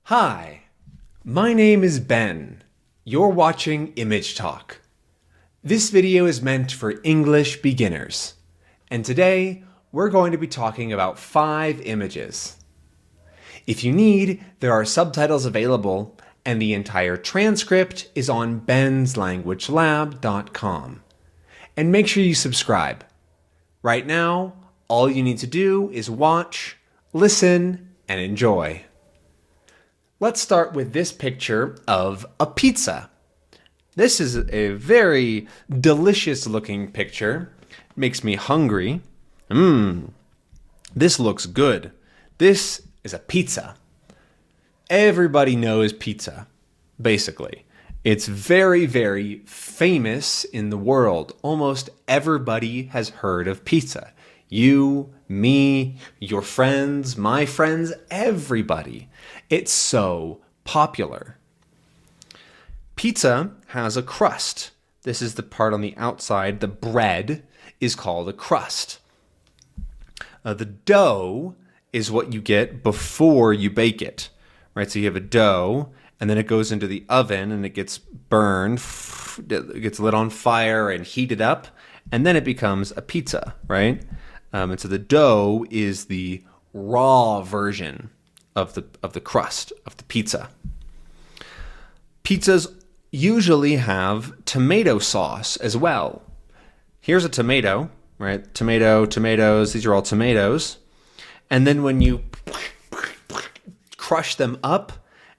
Hi, my name is Ben. You're watching Image Talk. This video is meant for English beginners, and today we're going to be talking about 5 images. If you need, there are subtitles available, and the entire transcript is on benslanguagelab.com. And make sure you subscribe. Right now, all you need to do is watch, listen, and enjoy. Let's start with this picture of a pizza. This is a very delicious looking picture. Makes me hungry. This looks good. This is a pizza. Everybody knows pizza, basically. It's very, very famous in the world. Almost everybody has heard of pizza. You, me, your friends, my friends, everybody. It's so popular. Pizza has a crust. This is the part on the outside. The bread is called a crust. The dough is what you get before you bake it, right? So you have a dough, and then it goes into the oven, and it gets burned, it gets lit on fire and heated up, and then it becomes a pizza, right? And so the dough is the raw version of the crust of the pizza. Pizzas usually have tomato sauce as well. Here's a tomato, right? Tomato, tomatoes, these are all tomatoes. And then when you crush them up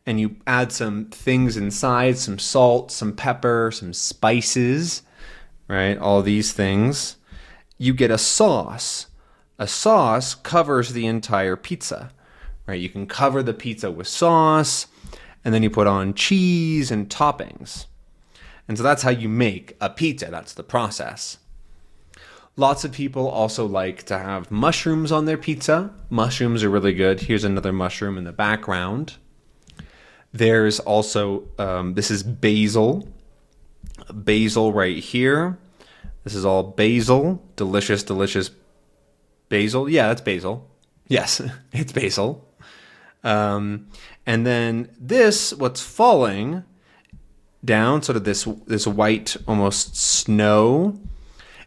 and you add some things inside, some salt, some pepper, some spices, right? All these things, you get a sauce. A sauce covers the entire pizza, right? You can cover the pizza with sauce, and then you put on cheese and toppings. And so that's how you make a pizza. That's the process. Lots of people also like to have mushrooms on their pizza. Mushrooms are really good. Here's another mushroom in the background. There's also, this is basil. Basil right here. This is all basil. Delicious, delicious basil. Yeah, that's basil. Yes, it's basil. And then this, what's falling down, sort of this white, almost snow,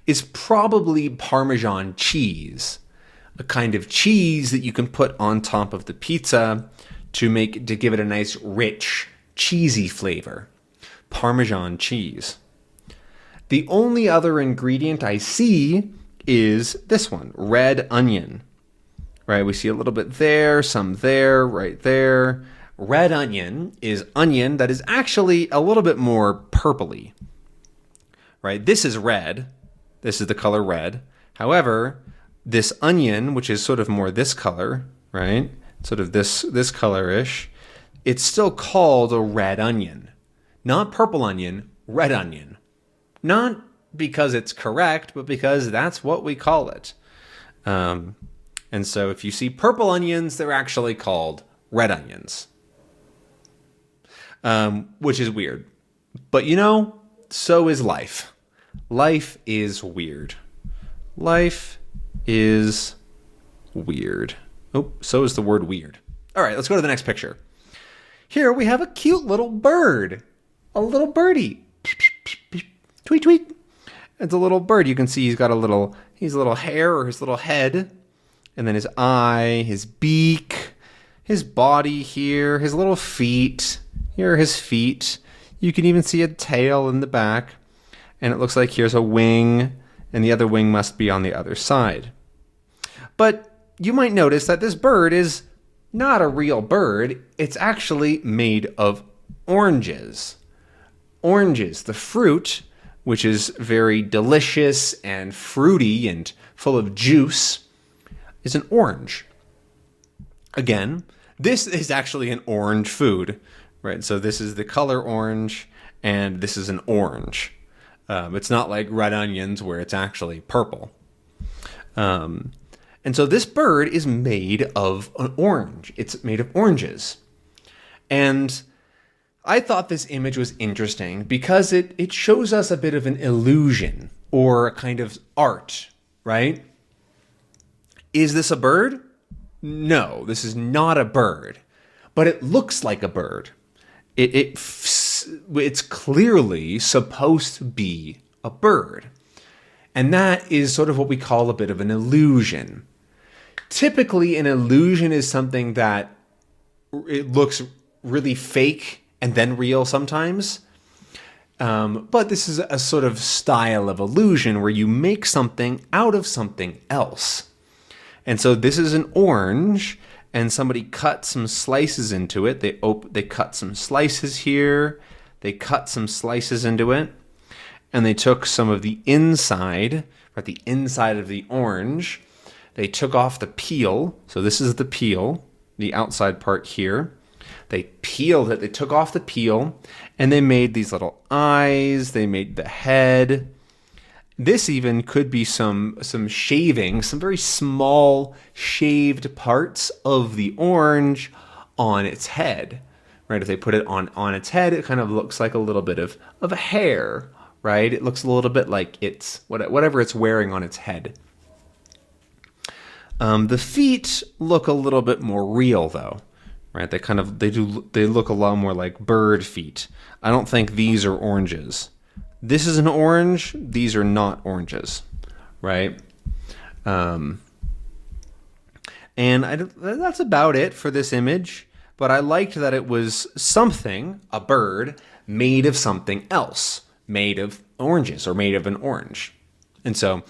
is probably Parmesan cheese, a kind of cheese that you can put on top of the pizza to give it a nice, rich, cheesy flavor. Parmesan cheese. The only other ingredient I see is this one, red onion. Right, we see a little bit there, some there, right there. Red onion is onion that is actually a little bit more purpley. Right, this is red. This is the color red. However, this onion, which is sort of more this color, right? Sort of this color-ish, it's still called a red onion. Not purple onion, red onion. Not because it's correct, but because that's what we call it. And so if you see purple onions, they're actually called red onions. Which is weird. But so is life. Life is weird. Life is weird. Oh, so is the word weird. All right, let's go to the next picture. Here we have a cute little bird. A little birdie. Tweet, tweet. It's a little bird. You can see he's got a little hair or his little head. And then his eye, his beak, his body here, his little feet. Here are his feet. You can even see a tail in the back. And it looks like here's a wing, and the other wing must be on the other side. But you might notice that this bird is not a real bird. It's actually made of oranges. Oranges, the fruit, which is very delicious and fruity and full of juice, is an orange. Again, this is actually an orange food, right? So this is the color orange, and this is an orange. It's not like red onions where it's actually purple. And so this bird is made of an orange. It's made of oranges. And I thought this image was interesting because it shows us a bit of an illusion or a kind of art, right? Is this a bird? No, this is not a bird. but it looks like a bird. It's clearly supposed to be a bird. And that is sort of what we call a bit of an illusion. Typically, an illusion is something that it looks really fake and then real sometimes. But this is a sort of style of illusion where you make something out of something else. And so this is an orange, and somebody cut some slices into it. They cut some slices here. They cut some slices into it. And they took some of the inside, right, the inside of the orange. They took off the peel. So this is the peel, the outside part here. They peeled it. They took off the peel, and they made these little eyes. They made the head. This even could be some shaving, some very small shaved parts of the orange on its head, right? If they put it on its head, it kind of looks like a little bit of a hair, right? It looks a little bit like it's whatever it's wearing on its head. The feet look a little bit more real, though, right? They look a lot more like bird feet. I don't think these are oranges. This is an orange. These are not oranges, right? And that's about it for this image. But I liked that it was something, a bird, made of something else, made of oranges or made of an orange. And so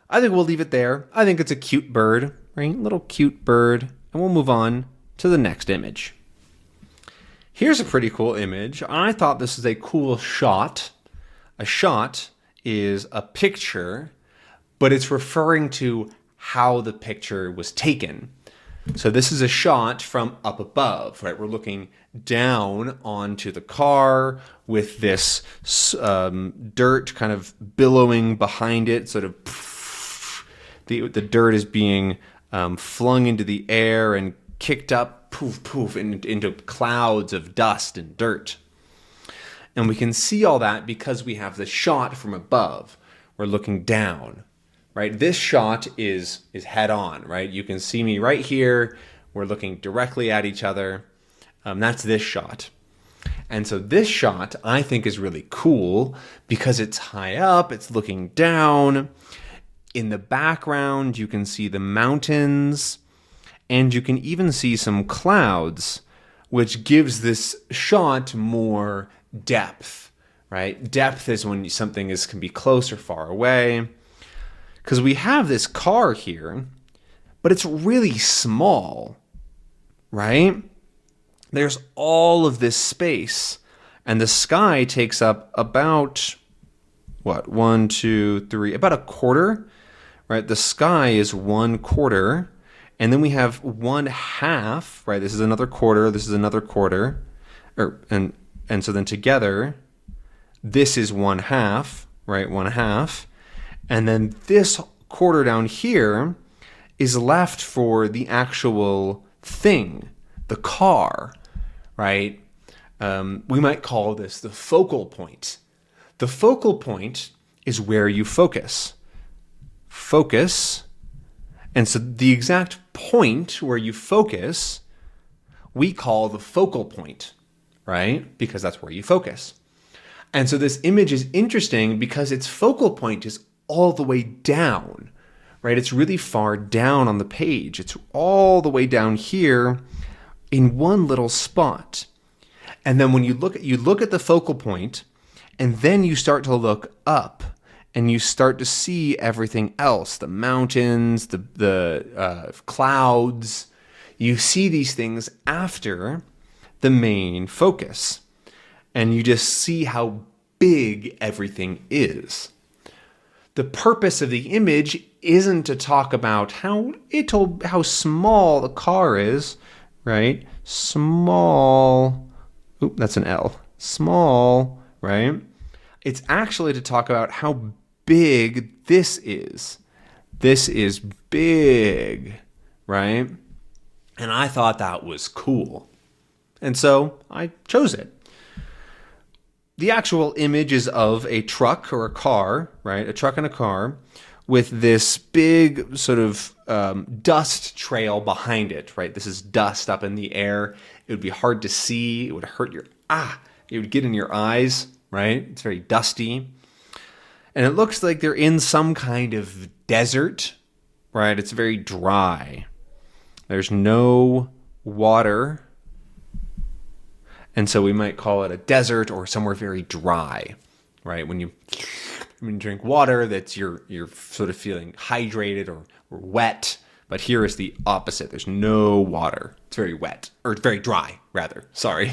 I think we'll leave it there. I think it's a cute bird, right? Little cute bird. And we'll move on to the next image. Here's a pretty cool image. I thought this is a cool shot. A shot is a picture, but it's referring to how the picture was taken. So this is a shot from up above, right? We're looking down onto the car with this dirt kind of billowing behind it, sort of the dirt is being flung into the air and kicked up, poof, poof, into clouds of dust and dirt. And we can see all that because we have the shot from above. We're looking down, right? This shot is head on, right? You can see me right here. We're looking directly at each other. That's this shot. And so this shot I think is really cool because it's high up. It's looking down. In the background, you can see the mountains, and you can even see some clouds, which gives this shot more depth, right? Depth is when something can be close or far away. Because we have this car here, but it's really small, right? There's all of this space, and the sky takes up about, about a quarter, right? The sky is 1/4, and then we have 1/2, right? This is another quarter, this is another quarter, and so then together, this is 1/2, right? 1/2. And then this quarter down here is left for the actual thing, the car, right? We might call this the focal point. The focal point is where you focus. Focus. And so the exact point where you focus, we call the focal point, right? Because that's where you focus. And so this image is interesting because its focal point is all the way down, right? It's really far down on the page. It's all the way down here in one little spot. And then when you look at the focal point, and then you start to look up, and you start to see everything else, the mountains, the clouds. You see these things after the main focus, and you just see how big everything is. The purpose of the image isn't to talk about how small the car is, right? Small. Oop, that's an L. Small, right? It's actually to talk about how big this is. This is big, right? And I thought that was cool. And so I chose it. The actual image is of a truck or a car, right? A truck and a car with this big sort of dust trail behind it, right? This is dust up in the air. It would be hard to see. It would hurt it would get in your eyes, right? It's very dusty. And it looks like they're in some kind of desert, right? It's very dry. There's no water. And so we might call it a desert or somewhere very dry, right? When you drink water, that's you're sort of feeling hydrated or wet. But here is the opposite. There's no water. It's very wet, or it's very dry, rather. Sorry.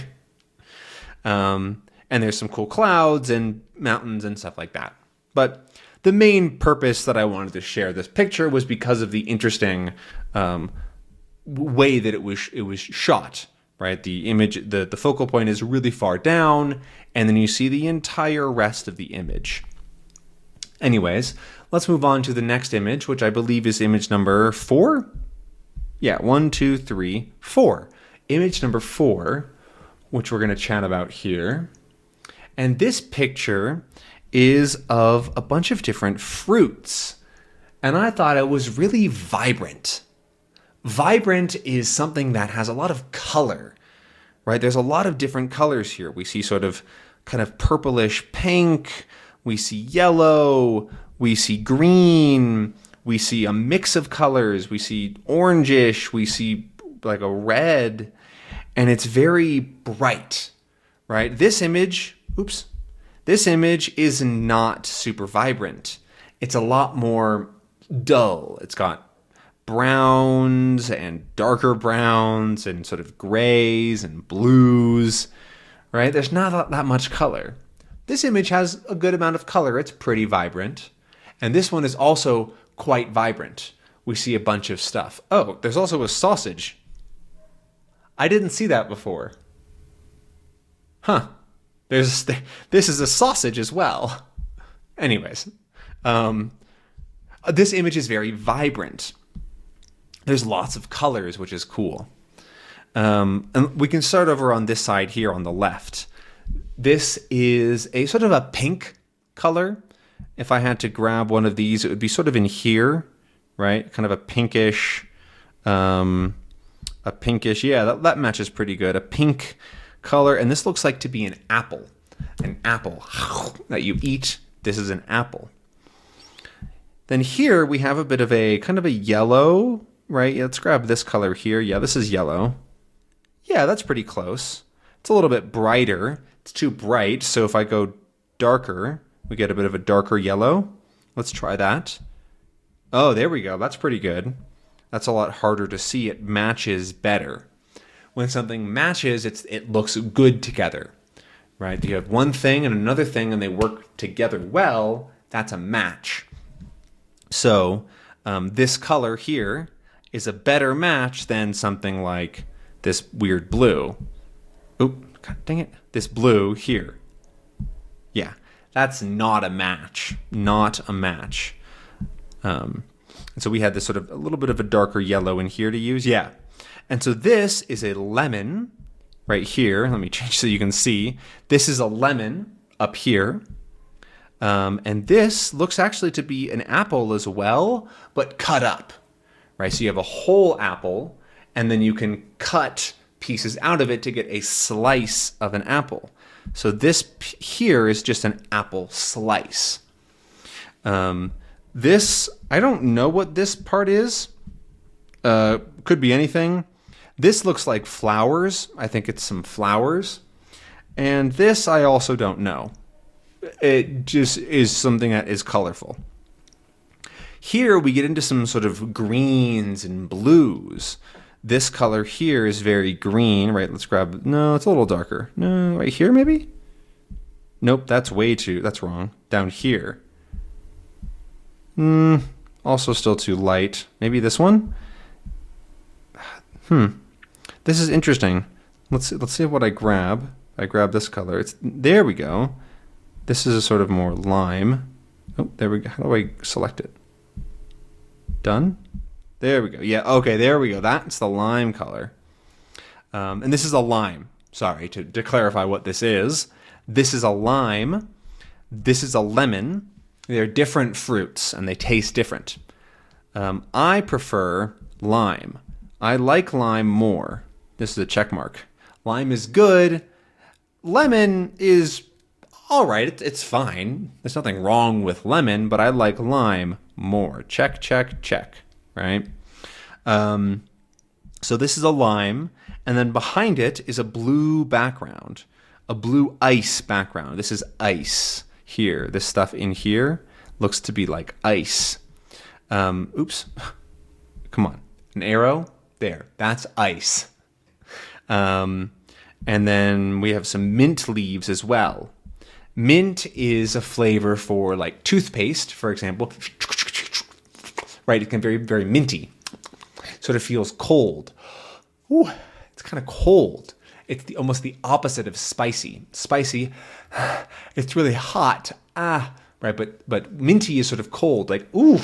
And there's some cool clouds and mountains and stuff like that. But the main purpose that I wanted to share this picture was because of the interesting way that it was shot. Right, the image, the focal point is really far down, and then you see the entire rest of the image. Anyways, let's move on to the next image, which I believe is image number 4. Yeah, 1, 2, 3, 4. Image number 4, which we're going to chat about here. And this picture is of a bunch of different fruits. And I thought it was really vibrant. Vibrant is something that has a lot of color, right? There's a lot of different colors here. We see sort of kind of purplish pink. We see yellow. We see green. We see a mix of colors. We see orangish. We see like a red. And it's very bright, right? This image is not super vibrant. It's a lot more dull. It's got browns and darker browns and sort of grays and blues, right? There's not that much color. This image has a good amount of color. It's pretty vibrant. And this one is also quite vibrant. We see a bunch of stuff. Oh, there's also a sausage. I didn't see that before. Huh. This is a sausage as well. Anyways, this image is very vibrant. There's lots of colors, which is cool. And we can start over on this side here on the left. This is a sort of a pink color. If I had to grab one of these, it would be sort of in here, right? Kind of a pinkish, yeah, that matches pretty good. A pink color. And this looks like to be an apple that you eat. This is an apple. Then here we have a bit of a kind of a yellow, right? Let's grab this color here. Yeah, this is yellow. Yeah, that's pretty close. It's a little bit brighter. It's too bright. So if I go darker, we get a bit of a darker yellow. Let's try that. Oh, there we go. That's pretty good. That's a lot harder to see. It matches better. When something matches, it looks good together, right? You have one thing and another thing and they work together well. That's a match. So this color here is a better match than something like this weird blue. Oop, God dang it. This blue here. Yeah, that's not a match. Not a match. And so we had this sort of a little bit of a darker yellow in here to use. Yeah. And so this is a lemon right here. Let me change so you can see. This is a lemon up here. And this looks actually to be an apple as well, but cut up, right? So you have a whole apple, and then you can cut pieces out of it to get a slice of an apple. So this here is just an apple slice. This, I don't know what this part is. Could be anything. This looks like flowers. I think it's some flowers. And this I also don't know. It just is something that is colorful. Here we get into some sort of greens and blues. This color here is very green, right? Let's grab, no, it's a little darker. No, right here maybe? Nope, that's wrong. Down here. Also still too light. Maybe this one? This is interesting. Let's see what I grab. I grab this color. There we go. This is a sort of more lime. Oh, there we go. How do I select it? Done? There we go. Yeah, okay, there we go. That's the lime color. And this is a lime. Sorry, to clarify what this is. This is a lime. This is a lemon. They're different fruits and they taste different. I prefer lime. I like lime more. This is a check mark. Lime is good. Lemon is all right. It's fine. There's nothing wrong with lemon, but I like lime more. Check, check, check. Right? So this is a lime, and then behind it is a blue background, a blue ice background. This is ice here. This stuff in here looks to be like ice. Oops. Come on. An arrow? There. That's ice. And then we have some mint leaves as well. Mint is a flavor for like toothpaste, for example. Right? It can be very, very minty. Sort of feels cold. Ooh, it's kind of cold. It's almost the opposite of spicy. Spicy, it's really hot. Right, but minty is sort of cold. Like, ooh,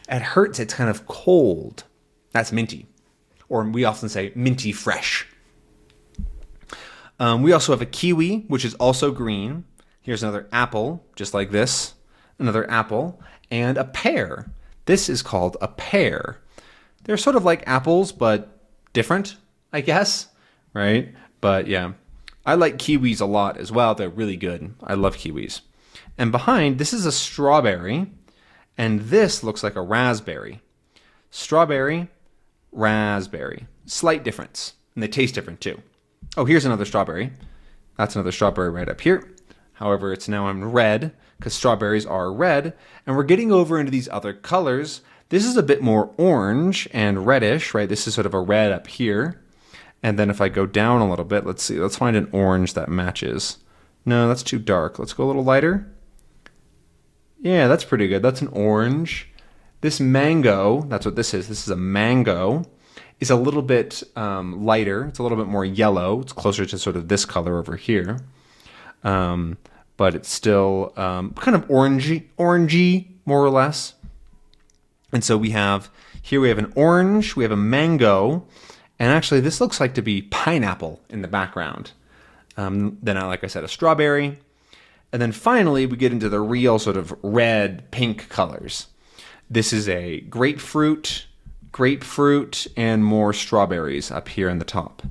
it hurts. It's kind of cold. That's minty. Or we often say minty fresh. We also have a kiwi, which is also green. Here's another apple, just like this. Another apple. And a pear. This is called a pear. They're sort of like apples, but different, I guess. Right? But yeah, I like kiwis a lot as well. They're really good. I love kiwis. And behind, this is a strawberry, and this looks like a raspberry. Strawberry, raspberry. Slight difference, and they taste different too. Oh, here's another strawberry. That's another strawberry right up here. However, it's now in red, because strawberries are red, and we're getting over into these other colors. This is a bit more orange and reddish, right? This is sort of a red up here. And then if I go down a little bit, let's see, let's find an orange that matches. No, that's too dark. Let's go a little lighter. Yeah, that's pretty good. That's an orange. This mango, that's what this is. This is a mango. Is a little bit lighter. It's a little bit more yellow. It's closer to sort of this color over here. But it's still kind of orangey, more or less. And so we have an orange, we have a mango, and actually this looks like to be pineapple in the background. Then, like I said, a strawberry. And then finally, we get into the real sort of red, pink colors. This is a grapefruit, and more strawberries up here in the top.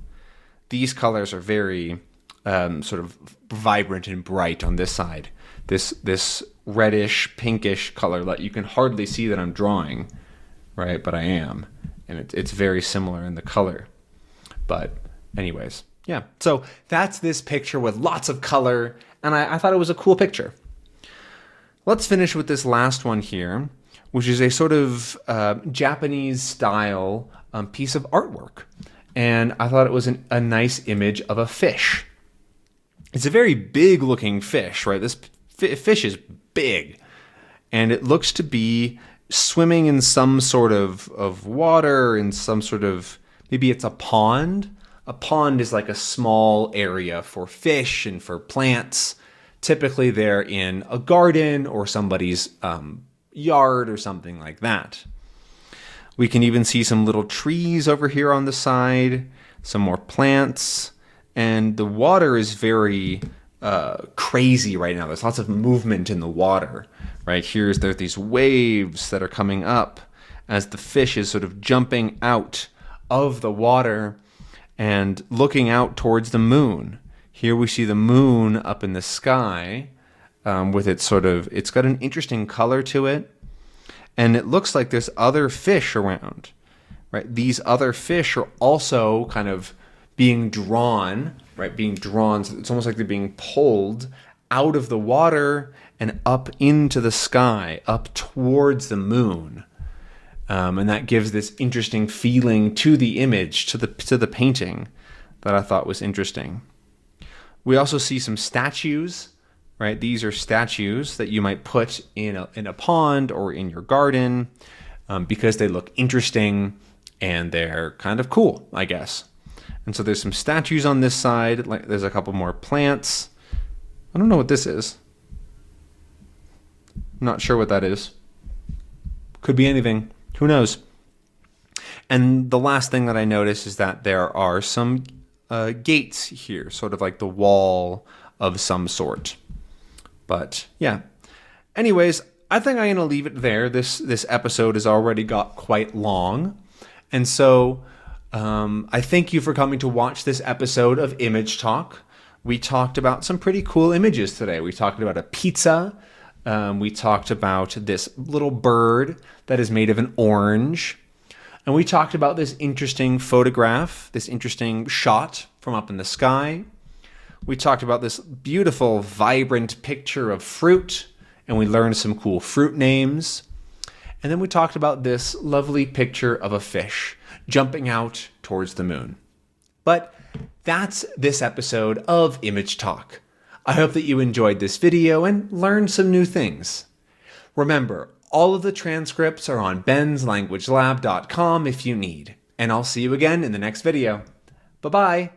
These colors are very sort of vibrant and bright on this side. This reddish, pinkish color that you can hardly see that I'm drawing, right? But I am. And it's very similar in the color. But anyways, yeah. So that's this picture with lots of color. And I thought it was a cool picture. Let's finish with this last one here, which is a sort of Japanese style piece of artwork. And I thought it was a nice image of a fish. It's a very big looking fish, right? This fish is big. And it looks to be swimming in some sort of water, in some sort of, maybe it's a pond. A pond is like a small area for fish and for plants. Typically they're in a garden or somebody's yard or something like that. We can even see some little trees over here on the side, some more plants, and the water is very crazy right now. There's lots of movement in the water. Right there's these waves that are coming up as the fish is sort of jumping out of the water and looking out towards the moon. Here we see the moon up in the sky with its it's got an interesting color to it. And it looks like there's other fish around, right? These other fish are also kind of being drawn, right? Being drawn. So it's almost like they're being pulled out of the water and up into the sky, up towards the moon. And that gives this interesting feeling to the image, to the painting, that I thought was interesting. We also see some statues, right? These are statues that you might put in a pond or in your garden because they look interesting and they're kind of cool, I guess. And so there's some statues on this side. Like there's a couple more plants. I don't know what this is. I'm not sure what that is. Could be anything. Who knows? And the last thing that I noticed is that there are some gates here, sort of like the wall of some sort. But yeah. Anyways, I think I'm going to leave it there. This episode has already got quite long. And so I thank you for coming to watch this episode of Image Talk. We talked about some pretty cool images today. We talked about a pizza. We talked about this little bird that is made of an orange. And we talked about this interesting photograph, this interesting shot from up in the sky. We talked about this beautiful, vibrant picture of fruit, and we learned some cool fruit names. And then we talked about this lovely picture of a fish jumping out towards the moon. But that's this episode of Image Talk. I hope that you enjoyed this video and learned some new things. Remember, all of the transcripts are on benslanguagelab.com if you need. And I'll see you again in the next video. Bye-bye.